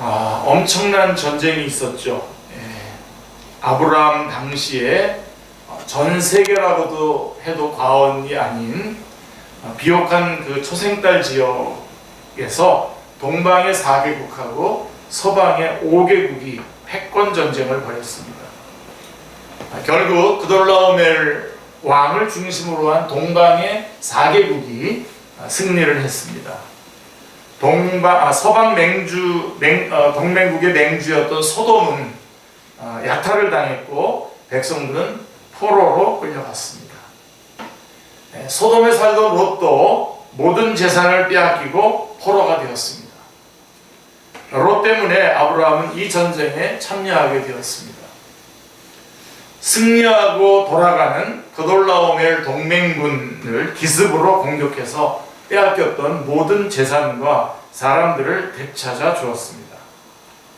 엄청난 전쟁이 있었죠. 아브라함 당시에 전 세계라고도 해도 과언이 아닌 비옥한 그 초생딸 지역에서 동방의 4개국하고 서방의 5개국이 패권 전쟁을 벌였습니다. 결국 그돌라오멜 왕을 중심으로 한 동방의 4개국이 승리를 했습니다. 서방 동맹국의 맹주였던 소돔은 야타를 당했고 백성들은 포로로 끌려갔습니다. 소돔에 살던 롯도 모든 재산을 빼앗기고 포로가 되었습니다. 롯 때문에 아브라함은 이 전쟁에 참여하게 되었습니다. 승리하고 돌아가는 그돌라오멜 동맹군을 기습으로 공격해서 빼앗겼던 모든 재산과 사람들을 되찾아 주었습니다.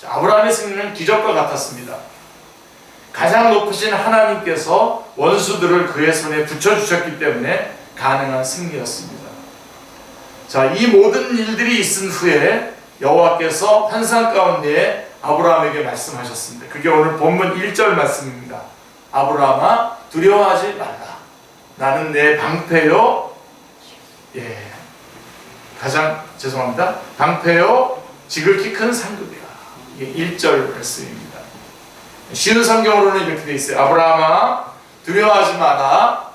아브라함의 승리는 기적과 같았습니다. 가장 높으신 하나님께서 원수들을 그의 손에 붙여주셨기 때문에 가능한 승리였습니다. 자, 이 모든 일들이 있은 후에 여호와께서 환상 가운데 아브라함에게 말씀하셨습니다. 그게 오늘 본문 1절 말씀입니다. 아브라함아 두려워하지 말라. 나는 내 방패요. 방패요 지극히 큰 상급이라. 이게 1절 말씀입니다. 쉬운 성경으로는 이렇게 되어 있어요. 아브라함아 두려워하지 마라.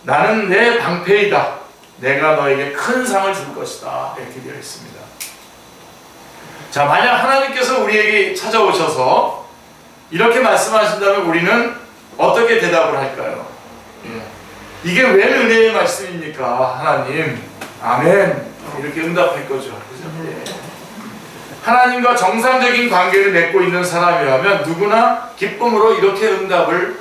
나는 내 방패이다. 내가 너에게 큰 상을 줄 것이다. 이렇게 되어 있습니다. 자, 만약 하나님께서 우리에게 찾아오셔서 이렇게 말씀하신다면 우리는 어떻게 대답을 할까요? 이게 왜 은혜의 말씀입니까? 하나님, 아멘. 이렇게 응답할 거죠. 하나님과 정상적인 관계를 맺고 있는 사람이라면 누구나 기쁨으로 이렇게 응답을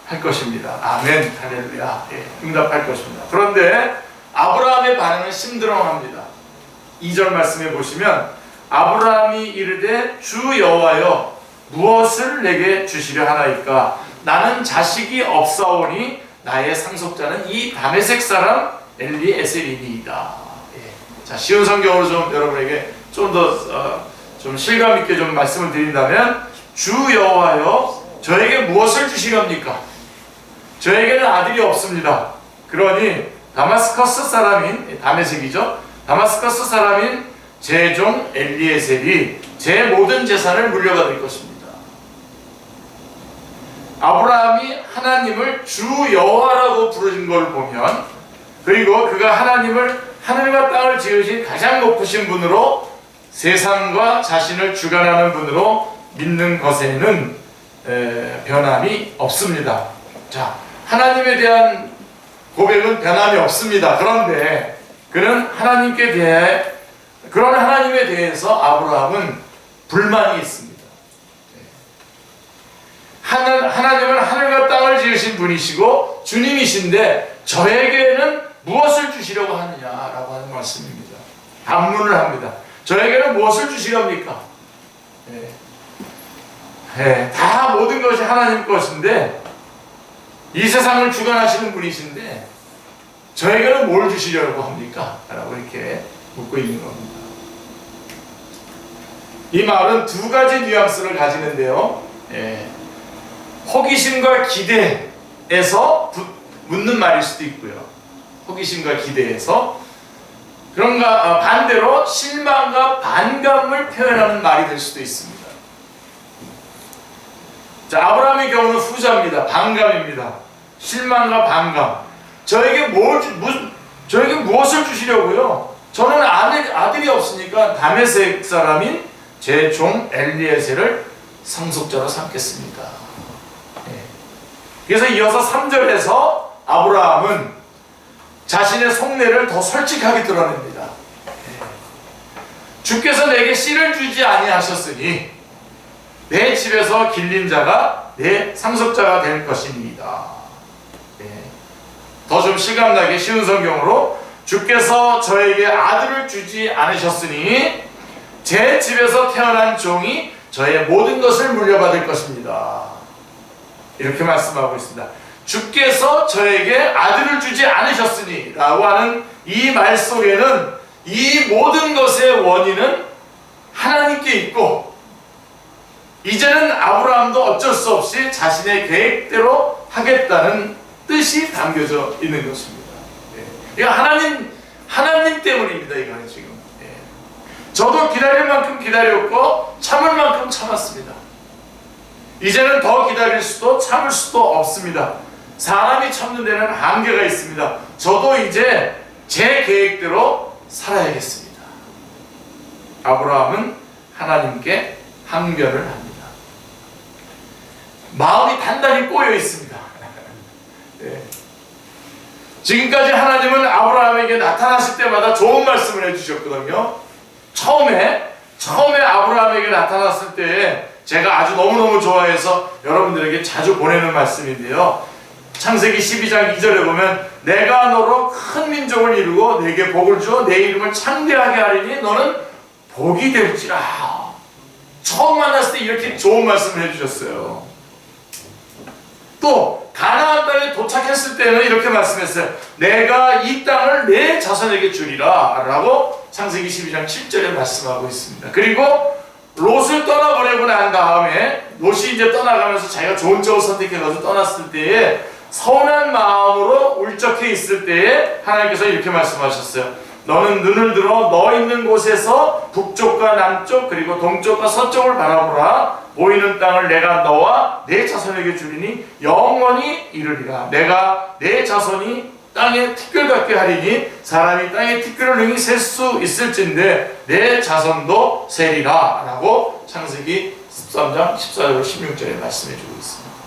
할 것입니다. 아멘, 할렐루야. 응답할 것입니다. 그런데 아브라함의 반응은 심드렁합니다. 2절 말씀해 보시면 아브라함이 이르되 주 여호와여 무엇을 내게 주시려 하나이까? 나는 자식이 없사오니 나의 상속자는 이 다메섹 사람 엘리에셀이니이다. 자, 쉬운 성경으로 좀 여러분에게 좀 더 좀 실감 있게 좀 말씀을 드린다면 주 여호와여 저에게 무엇을 주시렵니까? 저에게는 아들이 없습니다. 그러니 다마스커스 사람인 다메섹이죠. 다마스커스 사람인 제 종 엘리에셀이 제 모든 재산을 물려받을 것입니다. 아브라함이 하나님을 주 여호와라고 부르는 걸 보면, 그리고 그가 하나님을 하늘과 땅을 지으신 가장 높으신 분으로 세상과 자신을 주관하는 분으로 믿는 것에는 변함이 없습니다. 자, 하나님에 대한 고백은 변함이 없습니다. 그런데 그는 그런 하나님에 대해서 아브라함은 불만이 있습니다. 하나님은 하늘과 땅을 지으신 분이시고 주님이신데 저에게는 무엇을 주시려고 하느냐라고 하는 말씀입니다. 반문을 합니다. 저에게는 무엇을 주시렵니까? 다 모든 것이 하나님 것인데 이 세상을 주관하시는 분이신데 저에게는 뭘 주시려고 합니까? 라고 이렇게 묻고 있는 겁니다. 이 말은 두 가지 뉘앙스를 가지는데요. 호기심과 기대에서 묻는 말일 수도 있고요. 호기심과 기대에서 그런가 반대로 실망과 반감을 표현하는 말이 될 수도 있습니다. 자, 아브라함의 경우는 후자입니다. 반감입니다. 실망과 반감. 저에게 무엇을 주시려고요? 저는 아들이 없으니까 다메섹 사람인 제 종 엘리에셀을 상속자로 삼겠습니다. 그래서 이어서 3절에서 아브라함은 자신의 속내를 더 솔직하게 드러냅니다. 주께서 내게 씨를 주지 아니하셨으니 내 집에서 길린 자가 내 상속자가 될 것입니다. 더 좀 실감나게 쉬운 성경으로 주께서 저에게 아들을 주지 않으셨으니 제 집에서 태어난 종이 저의 모든 것을 물려받을 것입니다. 이렇게 말씀하고 있습니다. 주께서 저에게 아들을 주지 않으셨으니 라고 하는 이 말 속에는 이 모든 것의 원인은 하나님께 있고 이제는 아브라함도 어쩔 수 없이 자신의 계획대로 하겠다는 뜻이 담겨져 있는 것입니다. 이거 하나님 때문입니다. 이거는 지금. 저도 기다릴 만큼 기다렸고 참을 만큼 참았습니다. 이제는 더 기다릴 수도 참을 수도 없습니다. 사람이 참는 데는 한계가 있습니다. 저도 이제 제 계획대로 살아야겠습니다. 아브라함은 하나님께 항변을 합니다. 마음이 단단히 꼬여 있습니다. 네. 지금까지 하나님은 아브라함에게 나타나실 때마다 좋은 말씀을 해주셨거든요. 처음에 아브라함에게 나타났을 때 제가 아주 너무너무 좋아해서 여러분들에게 자주 보내는 말씀인데요. 창세기 12장 2절에 보면 내가 너로 큰 민족을 이루고 내게 복을 주어 내 이름을 창대하게 하리니 너는 복이 될지라. 처음 만났을 때 이렇게 좋은 말씀을 해주셨어요. 또 가나안 땅에 도착했을 때는 이렇게 말씀했어요. 내가 이 땅을 내 자손에게 주리라 라고 창세기 12장 7절에 말씀하고 있습니다. 그리고 롯을 떠나보내고 난 다음에 롯이 이제 떠나가면서 자기가 좋은 쪽을 선택해가지고 떠났을 때에 서운한 마음으로 울적해 있을 때에 하나님께서 이렇게 말씀하셨어요. 너는 눈을 들어 너 있는 곳에서 북쪽과 남쪽 그리고 동쪽과 서쪽을 바라보라. 보이는 땅을 내가 너와 내 자손에게 주리니 영원히 이르리라. 내가 내 자손이 땅에 티끌같게 하리니 사람이 땅에 티끌을 능히 셀 수 있을진데 내 자손도 세리라 라고 창세기 13장 14절 16절에 말씀해주고 있습니다.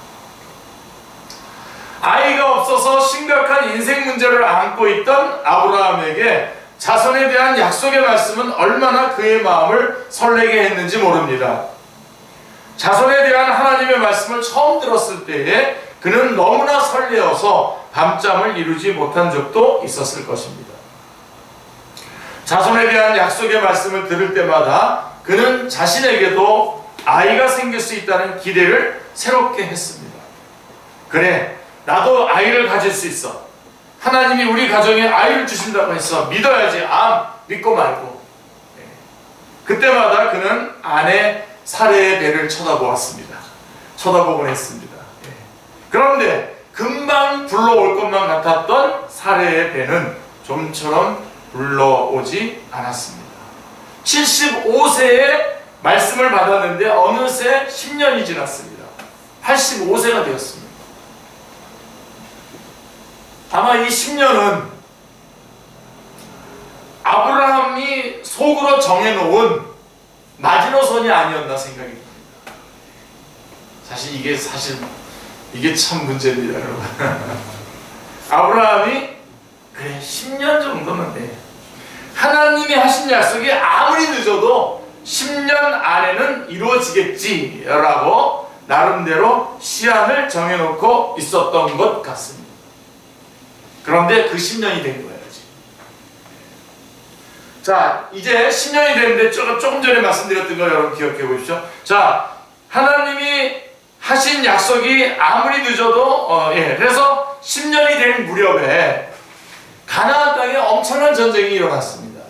아이가 없어서 심각한 인생 문제를 안고 있던 아브라함에게 자손에 대한 약속의 말씀은 얼마나 그의 마음을 설레게 했는지 모릅니다. 자손에 대한 하나님의 말씀을 처음 들었을 때에 그는 너무나 설레어서 밤잠을 이루지 못한 적도 있었을 것입니다. 자손에 대한 약속의 말씀을 들을 때마다 그는 자신에게도 아이가 생길 수 있다는 기대를 새롭게 했습니다. 그래, 나도 아이를 가질 수 있어. 하나님이 우리 가정에 아이를 주신다고 했어. 믿어야지. 믿고 말고. 그때마다 그는 아내 사레의 배를 쳐다보았습니다. 쳐다보곤 했습니다. 그런데 금방 불러올 것만 같았던 사레의 배는 좀처럼 불러오지 않았습니다. 75세에 말씀을 받았는데 어느새 10년이 지났습니다. 85세가 되었습니다. 아마 이 10년은 아브라함이 속으로 정해놓은 마지노선이 아니었나 생각이 듭니다. 이게 참 문제입니다, 여러분. 아브라함이 그래 10년 정도면 돼. 하나님이 하신 약속이 아무리 늦어도 10년 안에는 이루어지겠지라고 나름대로 시한을 정해놓고 있었던 것 같습니다. 그런데 그 10년이 된 거예요. 지금. 자, 이제 10년이 됐는데 조금 전에 말씀드렸던 거 여러분 기억해 보십시오. 자, 하나님이 하신 약속이 아무리 늦어도 그래서 10년이 된 무렵에 가나안 땅에 엄청난 전쟁이 일어났습니다.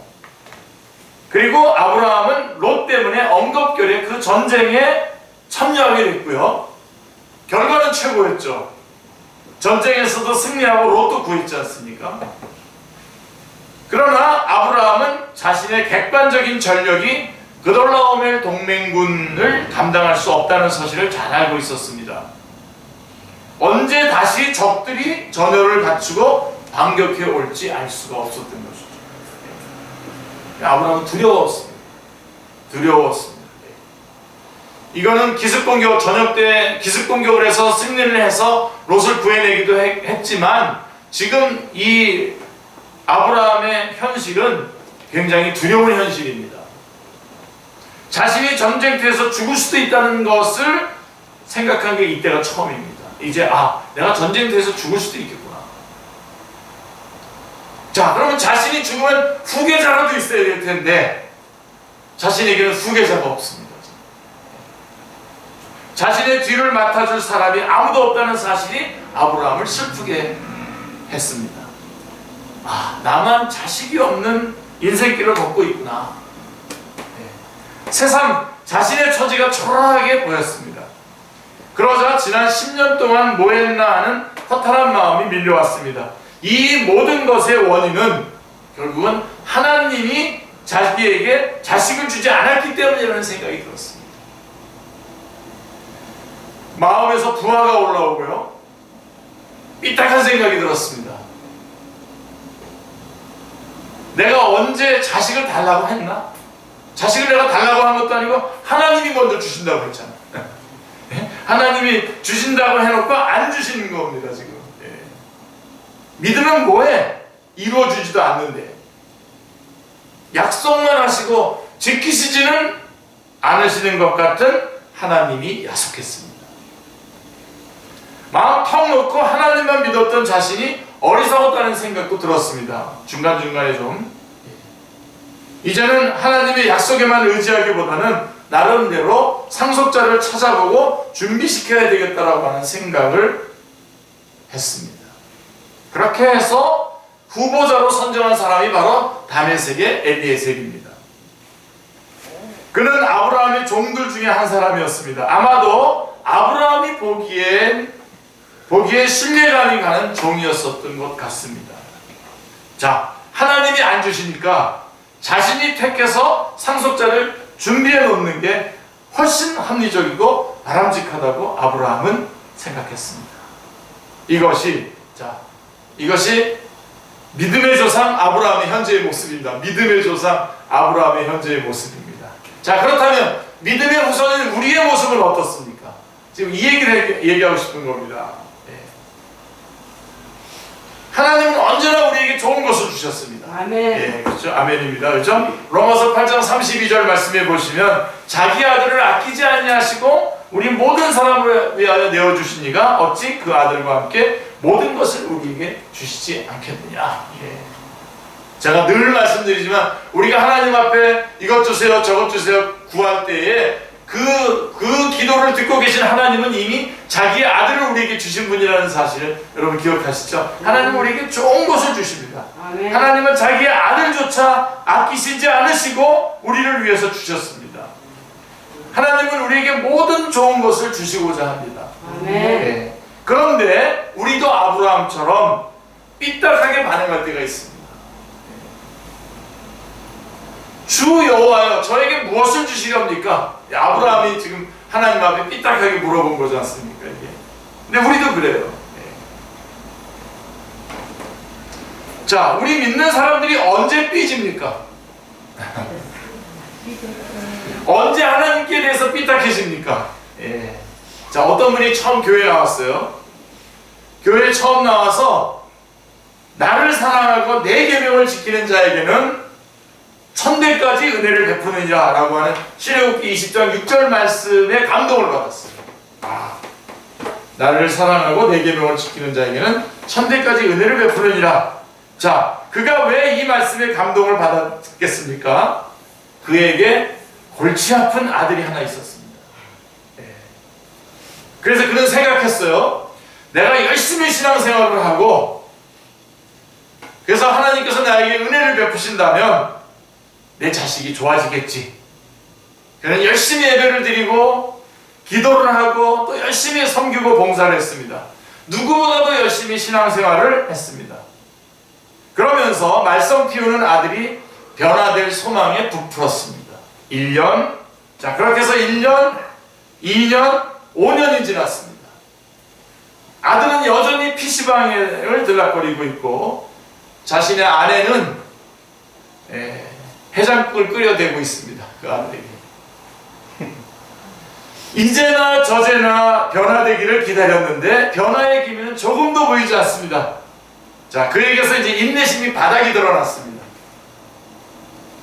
그리고 아브라함은 롯 때문에 엉겁결에 그 전쟁에 참여하게 됐고요. 결과는 최고였죠. 전쟁에서도 승리하고 롯도 구했지 않습니까? 그러나 아브라함은 자신의 객관적인 전력이 그돌라오멜 동맹군을 감당할 수 없다는 사실을 잘 알고 있었습니다. 언제 다시 적들이 전열을 갖추고 반격해 올지 알 수가 없었던 것이죠. 아브라함은 두려웠습니다. 이거는 기습공격, 저녁 때 기습공격을 해서 승리를 해서 롯을 구해내기도 했지만 지금 이 아브라함의 현실은 굉장히 두려운 현실입니다. 자신이 전쟁터에서 죽을 수도 있다는 것을 생각한 게 이때가 처음입니다. 이제 내가 전쟁터에서 죽을 수도 있겠구나. 자, 그러면 자신이 죽으면 후계자라도 있어야 될 텐데 자신에게는 후계자가 없습니다. 자신의 뒤를 맡아줄 사람이 아무도 없다는 사실이 아브라함을 슬프게 했습니다. 나만 자식이 없는 인생길을 걷고 있구나. 새삼 자신의 처지가 초라하게 보였습니다. 그러자 지난 10년 동안 뭐 했나 하는 허탈한 마음이 밀려왔습니다. 이 모든 것의 원인은 결국은 하나님이 자기에게 자식을 주지 않았기 때문이라는 생각이 들었습니다. 마음에서 부하가 올라오고요, 삐딱한 생각이 들었습니다. 내가 언제 자식을 달라고 했나? 자식을 내가 달라고 한 것도 아니고 하나님이 먼저 주신다고 했잖아. 하나님이 주신다고 해놓고 안 주시는 겁니다 지금. 믿으면 뭐해? 이루어주지도 않는데. 약속만 하시고 지키시지는 않으시는 것 같은 하나님이 야속했습니다. 마음 턱 놓고 하나님만 믿었던 자신이 어리석었다는 생각도 들었습니다. 중간중간에 좀. 이제는 하나님의 약속에만 의지하기보다는 나름대로 상속자를 찾아보고 준비시켜야 되겠다라고 하는 생각을 했습니다. 그렇게 해서 후보자로 선정한 사람이 바로 다메섹의 엘리에셀입니다. 그는 아브라함의 종들 중에 한 사람이었습니다. 아마도 아브라함이 보기에 신뢰감이 가는 종이었었던 것 같습니다. 자, 하나님이 안 주시니까 자신이 택해서 상속자를 준비해 놓는 게 훨씬 합리적이고 바람직하다고 아브라함은 생각했습니다. 이것이 믿음의 조상 아브라함의 현재의 모습입니다. 믿음의 조상 아브라함의 현재의 모습입니다. 자, 그렇다면 믿음의 후손인 우리의 모습은 어떻습니까? 지금 이 얘기를 얘기하고 싶은 겁니다. 하나님은 언제나 우리에게 좋은 것을 주셨습니다. 아멘. 그렇죠. 아멘입니다. 그렇죠? 로마서 8장 32절 말씀에 보시면 자기 아들을 아끼지 아니하시고 우리 모든 사람을 위하여 내어주시니가 어찌 그 아들과 함께 모든 것을 우리에게 주시지 않겠느냐. 제가 늘 말씀드리지만 우리가 하나님 앞에 이것 주세요 저것 주세요 구할 때에 그 기도를 듣고 계신 하나님은 이미 자기의 아들을 우리에게 주신 분이라는 사실을 여러분 기억하시죠? 하나님은 우리에게 좋은 것을 주십니다. 아멘. 하나님은 자기의 아들조차 아끼시지 않으시고 우리를 위해서 주셨습니다. 하나님은 우리에게 모든 좋은 것을 주시고자 합니다. 아멘. 그런데 우리도 아브라함처럼 삐딱하게 반응할 때가 있습니다. 주 여호와여 저에게 무엇을 주시렵니까? 아브라함이 지금 하나님 앞에 삐딱하게 물어본 거지 않습니까? 이게. 근데 우리도 그래요. 자, 우리 믿는 사람들이 언제 삐집니까? 언제 하나님께 대해서 삐딱해집니까? 자, 어떤 분이 처음 교회에 나왔어요. 교회에 처음 나와서 나를 사랑하고 내 계명을 지키는 자에게는 천대까지 은혜를 베푸느니라 라고 하는 신해복기 20장 6절 말씀에 감동을 받았어요. 나를 사랑하고 내 계명을 지키는 자에게는 천대까지 은혜를 베푸느니라. 자, 그가 왜 이 말씀에 감동을 받았겠습니까? 그에게 골치 아픈 아들이 하나 있었습니다. 그래서 그는 생각했어요. 내가 열심히 신앙생활을 하고 그래서 하나님께서 나에게 은혜를 베푸신다면 내 자식이 좋아지겠지. 그는 열심히 예배를 드리고 기도를 하고 또 열심히 섬기고 봉사를 했습니다. 누구보다도 열심히 신앙생활을 했습니다. 그러면서 말썽 피우는 아들이 변화될 소망에 부풀었습니다. 1년, 자 그렇게 해서 1년, 2년, 5년이 지났습니다. 아들은 여전히 PC방을 들락거리고 있고 자신의 아내는 해장국을 끓여대고 있습니다. 그 아들에게. 이제나 저제나 변화되기를 기다렸는데 변화의 기미는 조금도 보이지 않습니다. 자, 그에게서 이제 인내심이 바닥이 드러났습니다.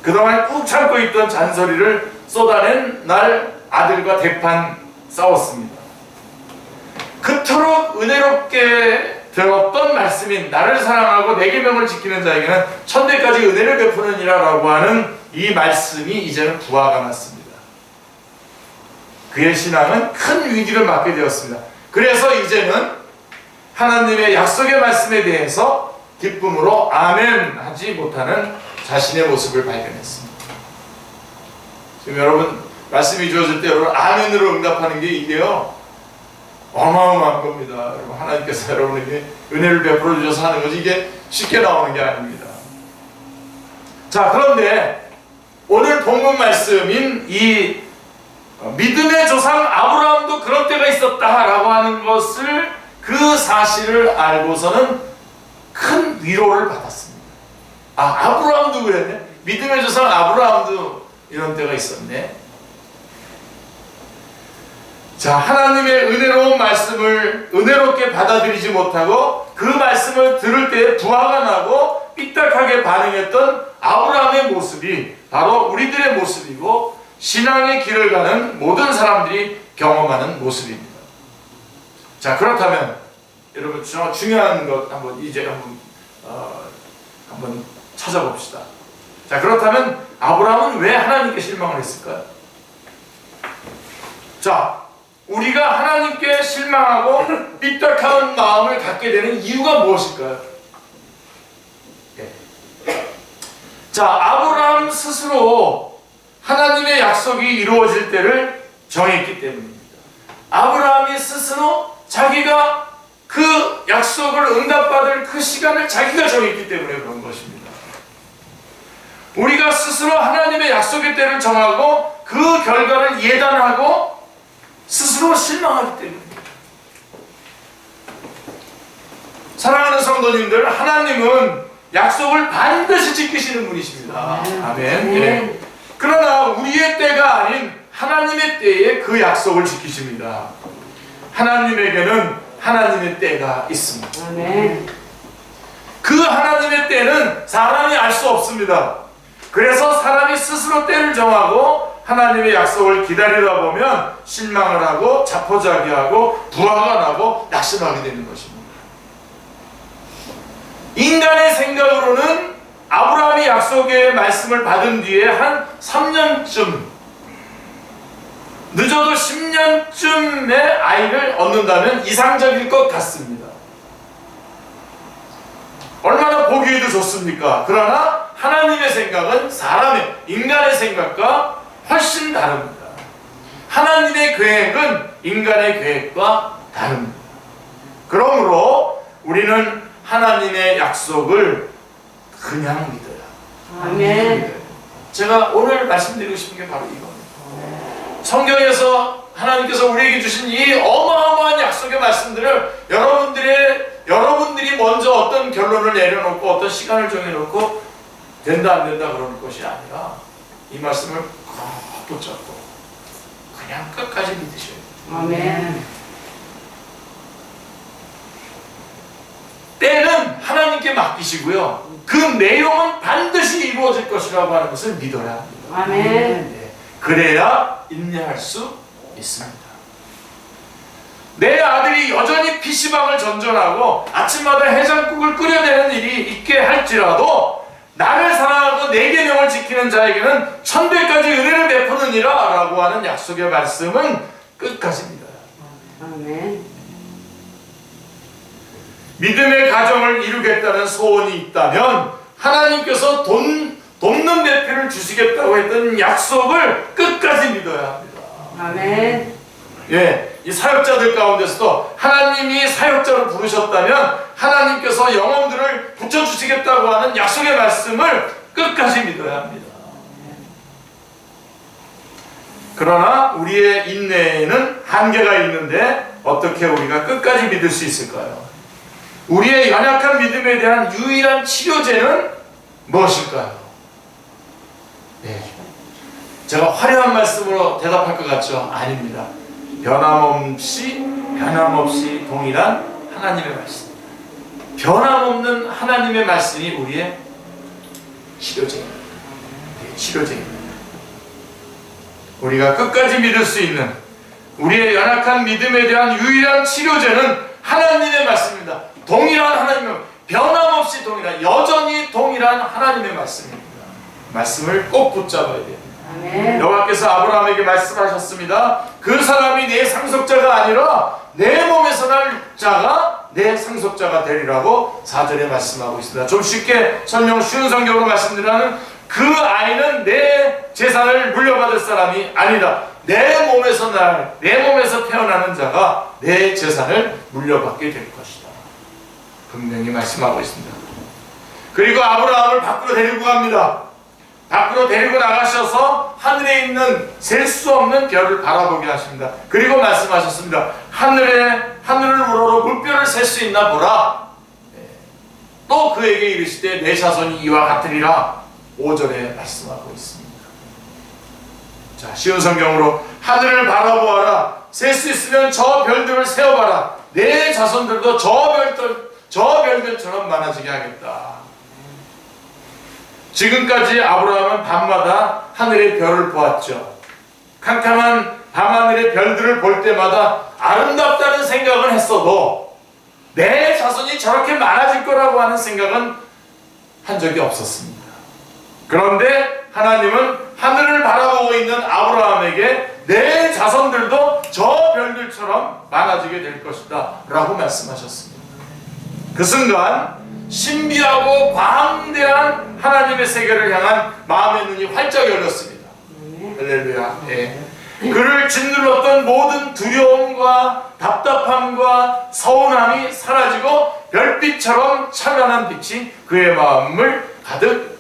그동안 꾹 참고 있던 잔소리를 쏟아낸 날 아들과 대판 싸웠습니다. 그토록 은혜롭게 들었던 말씀인 나를 사랑하고 내 계명을 지키는 자에게는 천대까지 은혜를 베푸느니라 라고 하는 이 말씀이 이제는 부하가 났습니다. 그의 신앙은 큰 위기를 맞게 되었습니다. 그래서 이제는 하나님의 약속의 말씀에 대해서 기쁨으로 아멘 하지 못하는 자신의 모습을 발견했습니다. 지금 여러분 말씀이 주어질 때 여러분 아멘으로 응답하는 게 이게요 어마어마한 겁니다. 여러분 하나님께서 여러분에게 은혜를 베풀어 주셔서 하는 거지 이게 쉽게 나오는 게 아닙니다. 자, 그런데 오늘 본문 말씀인 이 믿음의 조상 아브라함도 그런 때가 있었다라고 하는 것을 그 사실을 알고서는 큰 위로를 받았습니다. 아, 아브라함도 그랬네. 믿음의 조상 아브라함도 이런 때가 있었네. 자, 하나님의 은혜로운 말씀을 은혜롭게 받아들이지 못하고 그 말씀을 들을 때에 부하가 나고 삐딱하게 반응했던 아브라함의 모습이 바로 우리들의 모습이고 신앙의 길을 가는 모든 사람들이 경험하는 모습입니다. 자, 그렇다면 여러분 중요한 것 한번 찾아봅시다. 자, 그렇다면 아브라함은 왜 하나님께 실망을 했을까요? 자, 우리가 하나님께 실망하고 삐딱한 마음을 갖게 되는 이유가 무엇일까요? 자, 아브라함 스스로 하나님의 약속이 이루어질 때를 정했기 때문입니다. 아브라함이 스스로 자기가 그 약속을 응답받을 그 시간을 자기가 정했기 때문에 그런 것입니다. 우리가 스스로 하나님의 약속의 때를 정하고 그 결과를 예단하고 스스로 실망하기 때문입니다. 사랑하는 성도님들, 하나님은 약속을 반드시 지키시는 분이십니다. 아멘. 네. 그러나 우리의 때가 아닌 하나님의 때에 그 약속을 지키십니다. 하나님에게는 하나님의 때가 있습니다. 아멘. 그 하나님의 때는 사람이 알 수 없습니다. 그래서 사람이 스스로 때를 정하고 하나님의 약속을 기다리다 보면 실망을 하고 자포자기하고 부하가 나고 낙심하게 되는 것입니다. 인간의 생각으로는 아브라함이 약속의 말씀을 받은 뒤에 한 3년쯤 늦어도 10년쯤의 아이를 얻는다면 이상적일 것 같습니다. 얼마나 보기에도 좋습니까? 그러나 하나님의 생각은 인간의 생각과 훨씬 다릅니다. 하나님의 계획은 인간의 계획과 다릅니다. 그러므로 우리는 하나님의 약속을 그냥 믿어요. 아멘. 제가 오늘 말씀드리고 싶은 게 바로 이겁니다. 성경에서 하나님께서 우리에게 주신 이 어마어마한 약속의 말씀들을 여러분들이 먼저 어떤 결론을 내려놓고 어떤 시간을 정해놓고 된다 안 된다 그러는 것이 아니라 이 말씀을 꼭 붙잡고 그냥 끝까지 믿으셔야 돼요. 아멘. 때는 하나님께 맡기시고요. 그 내용은 반드시 이루어질 것이라고 하는 것을 믿어야 합니다. 아멘. 네. 그래야 인내할 수 있습니다. 내 아들이 여전히 PC방을 전전하고 아침마다 해장국을 끓여내는 일이 있게 할지라도 나를 사랑하고 내 계명을 지키는 자에게는 천배까지 은혜를 베푸느니라 라고 하는 약속의 말씀은 끝까지 믿어요. 아멘. 믿음의 가정을 이루겠다는 소원이 있다면 하나님께서 돕는 배필을 주시겠다고 했던 약속을 끝까지 믿어야 합니다. 아멘. 예, 이 사역자들 가운데서도 하나님이 사역자로 부르셨다면 하나님께서 영혼들을 붙여주시겠다고 하는 약속의 말씀을 끝까지 믿어야 합니다. 그러나 우리의 인내에는 한계가 있는데 어떻게 우리가 끝까지 믿을 수 있을까요? 우리의 연약한 믿음에 대한 유일한 치료제는 무엇일까요? 네. 제가 화려한 말씀으로 대답할 것 같죠? 아닙니다. 변함없이 동일한 하나님의 말씀. 변함없는 하나님의 말씀이 우리의 치료제입니다. 네, 치료제입니다. 우리가 끝까지 믿을 수 있는 우리의 연약한 믿음에 대한 유일한 치료제는 하나님의 말씀입니다. 동일한 하나님의 변함없이 동일한 여전히 동일한 하나님의 말씀입니다. 말씀을 꼭 붙잡아야 돼요. 아멘. 여호와께서 아브라함에게 말씀하셨습니다. 그 사람이 내 상속자가 아니라 내 몸에서 날 자가 내 상속자가 되리라고 4절에 말씀하고 있습니다. 좀 쉽게 쉬운 성경으로 말씀드리면 그 아이는 내 재산을 물려받을 사람이 아니다. 내 몸에서 태어나는 자가 내 재산을 물려받게 될 것이다. 분명히 말씀하고 있습니다. 그리고 아브라함을 밖으로 데리고 갑니다. 밖으로 데리고 나가셔서 하늘에 있는 셀 수 없는 별을 바라보게 하십니다. 그리고 말씀하셨습니다. 하늘을 우러러 물별을 셀 수 있나 보라. 또 그에게 이르시되 내 자손이 이와 같으리라. 5절에 말씀하고 있습니다. 자, 쉬운 성경으로 하늘을 바라보아라. 셀 수 있으면 저 별들을 세어봐라. 내 자손들도 저 별들처럼 많아지게 하겠다. 지금까지 아브라함은 밤마다 하늘의 별을 보았죠. 캄캄한 밤하늘의 별들을 볼 때마다 아름답다는 생각은 했어도 내 자손이 저렇게 많아질 거라고 하는 생각은 한 적이 없었습니다. 그런데 하나님은 하늘을 바라보고 있는 아브라함에게 내 자손들도 저 별들처럼 많아지게 될 것이다 라고 말씀하셨습니다. 그 순간 신비하고 광대한 하나님의 세계를 향한 마음의 눈이 활짝 열렸습니다. 할렐루야. 예. 그를 짓눌렀던 모든 두려움과 답답함과 서운함이 사라지고 별빛처럼 찬란한 빛이 그의 마음에 가득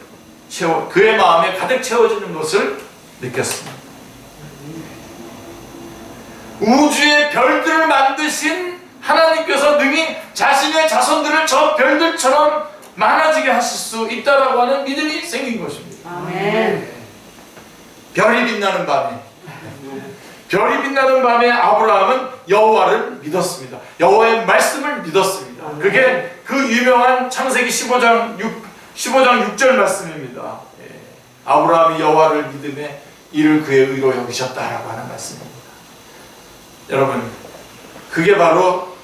채워지는 것을 느꼈습니다. 우주의 별들을 만드신 하나님께서 능히 자신의 자손들을 저 별들처럼 많아지게 하실 수 있다라고 하는 믿음이 생긴 것입니다. 아멘. 별이 빛나는 밤에 아브라함은 여호와를 믿었습니다. 여호와의 말씀을 믿었습니다. 그게 그 유명한 창세기 15장 6절 말씀입니다. 아브라함이 여호와를 믿음에 이를 그의 의로 여기셨다라고 하는 말씀입니다. 여러분, 그게 바로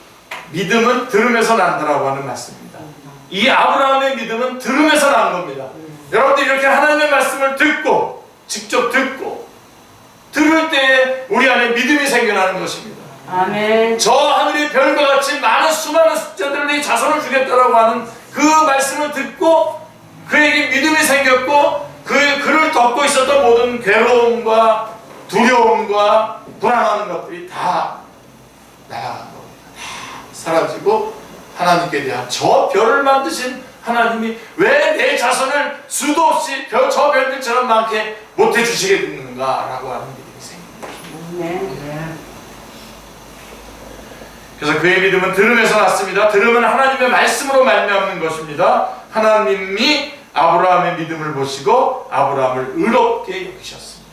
믿음은 들음에서 난다라고 하는 말씀입니다. 이 아브라함의 믿음은 들음에서 난 겁니다. 여러분들 이렇게 하나님의 말씀을 듣고 직접 듣고 들을 때에 우리 안에 믿음이 생겨나는 것입니다. 아멘. 저 하늘의 별과 같이 많은 수많은 숫자들을 네 자손을 주겠다라고 하는 그 말씀을 듣고 그에게 믿음이 생겼고 그를 덮고 있었던 모든 괴로움과 두려움과 불안한 것들이 다 나아간 겁니다. 다 사라지고 하나님께 대한 저 별을 만드신 하나님이 왜 내 자손을 수도 없이 저 별들처럼 많게 못해 주시겠는가라고 하는 믿음이 생깁니다. 아멘. 그래서 그의 믿음은 들음에서 났습니다. 들음은 하나님의 말씀으로 말미암는 것입니다. 하나님이 아브라함의 믿음을 보시고 아브라함을 의롭게 여기셨습니다.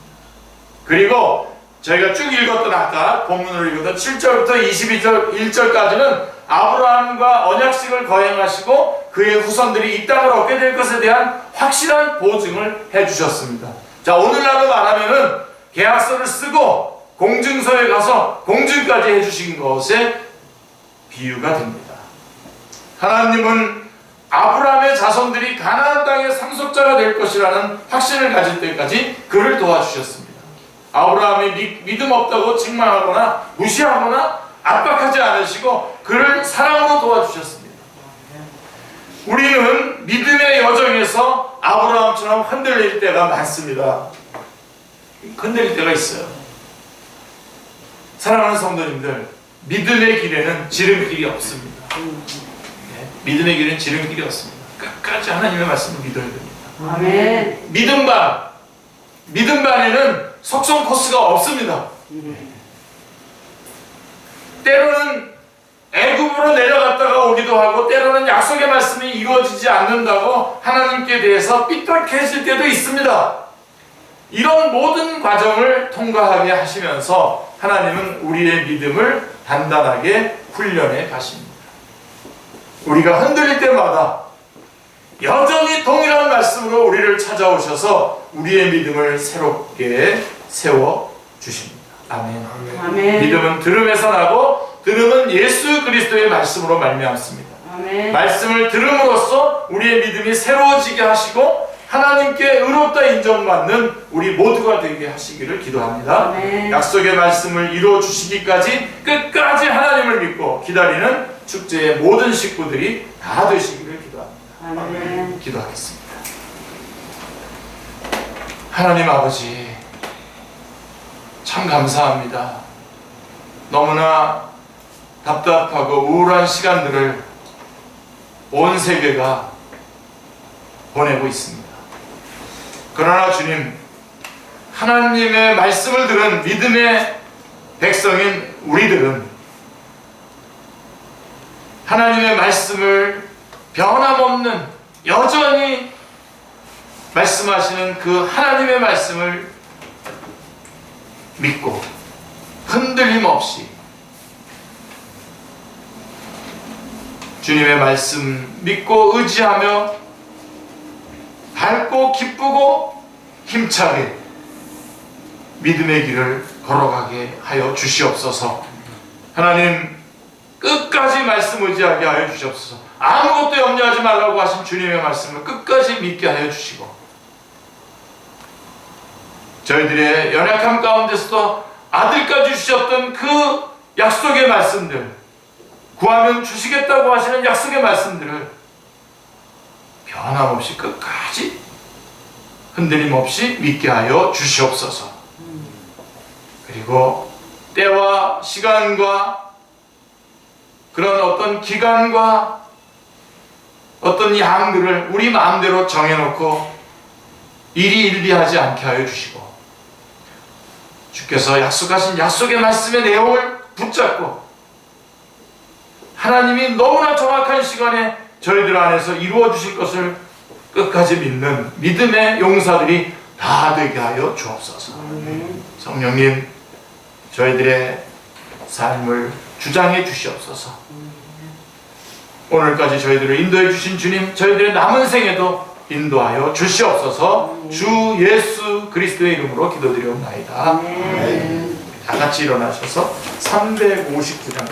그리고 저희가 쭉 읽었던 아까 본문으로 읽었던 7절부터 22절까지는 아브라함과 언약식을 거행하시고 그의 후손들이 이 땅을 얻게 될 것에 대한 확실한 보증을 해주셨습니다. 자, 오늘날로 말하면은 계약서를 쓰고 공증서에 가서 공증까지 해주신 것에 비유가 됩니다. 하나님은 아브라함의 자손들이 가나안 땅의 상속자가 될 것이라는 확신을 가질 때까지 그를 도와주셨습니다. 아브라함이 믿음 없다고 책망하거나 무시하거나 압박하지 않으시고 그를 사랑으로 도와주셨습니다. 우리는 믿음의 여정에서 아브라함처럼 흔들릴 때가 많습니다. 흔들릴 때가 있어요. 사랑하는 성도님들, 믿음의 길에는 지름길이 없습니다. 믿음의 길은 지름길이 없습니다. 끝까지 하나님의 말씀을 믿어야 됩니다. 아멘. 믿음 반에는 속성 코스가 없습니다. 때로는 애굽으로 내려갔다가 오기도 하고 때로는 약속의 말씀이 이루어지지 않는다고 하나님께 대해서 삐뚤해질 때도 있습니다. 이런 모든 과정을 통과하게 하시면서 하나님은 우리의 믿음을 단단하게 훈련해 가십니다. 우리가 흔들릴 때마다 여전히 동일한 말씀으로 우리를 찾아오셔서 우리의 믿음을 새롭게 세워주십니다. 아멘. 아멘. 믿음은 들음에서 나고 들음은 예수 그리스도의 말씀으로 말미암습니다. 아멘. 말씀을 들음으로써 우리의 믿음이 새로워지게 하시고 하나님께 의롭다 인정받는 우리 모두가 되게 하시기를 기도합니다. 아멘. 약속의 말씀을 이루어 주시기까지 끝까지 하나님을 믿고 기다리는 축제의 모든 식구들이 다 되시기를 기도합니다. 아멘. 기도하겠습니다. 하나님 아버지, 참 감사합니다. 너무나 답답하고 우울한 시간들을 온 세계가 보내고 있습니다. 그러나 주님, 하나님의 말씀을 들은 믿음의 백성인 우리들은 하나님의 말씀을 변함없는 여전히 말씀하시는 그 하나님의 말씀을 믿고 흔들림 없이 주님의 말씀 믿고 의지하며 밝고 기쁘고 힘차게 믿음의 길을 걸어가게 하여 주시옵소서. 하나님, 끝까지 말씀 의지하게 하여 주시옵소서. 아무것도 염려하지 말라고 하신 주님의 말씀을 끝까지 믿게 하여 주시고, 저희들의 연약함 가운데서도 아들까지 주셨던 그 약속의 말씀들, 구하면 주시겠다고 하시는 약속의 말씀들을 변함없이 끝까지 흔들림 없이 믿게 하여 주시옵소서. 그리고 때와 시간과 그런 어떤 기간과 어떤 양들을 우리 마음대로 정해놓고 일희일비하지 않게 하여 주시고, 주께서 약속하신 약속의 말씀의 내용을 붙잡고 하나님이 너무나 정확한 시간에 저희들 안에서 이루어 주실 것을 끝까지 믿는 믿음의 용사들이 다 되게 하여 주옵소서. 성령님, 저희들의 삶을 주장해 주시옵소서. 오늘까지 저희들을 인도해 주신 주님, 저희들의 남은 생에도 인도하여 주시옵소서. 주 예수 그리스도의 이름으로 기도드리옵나이다. 다 같이 일어나셔서 359장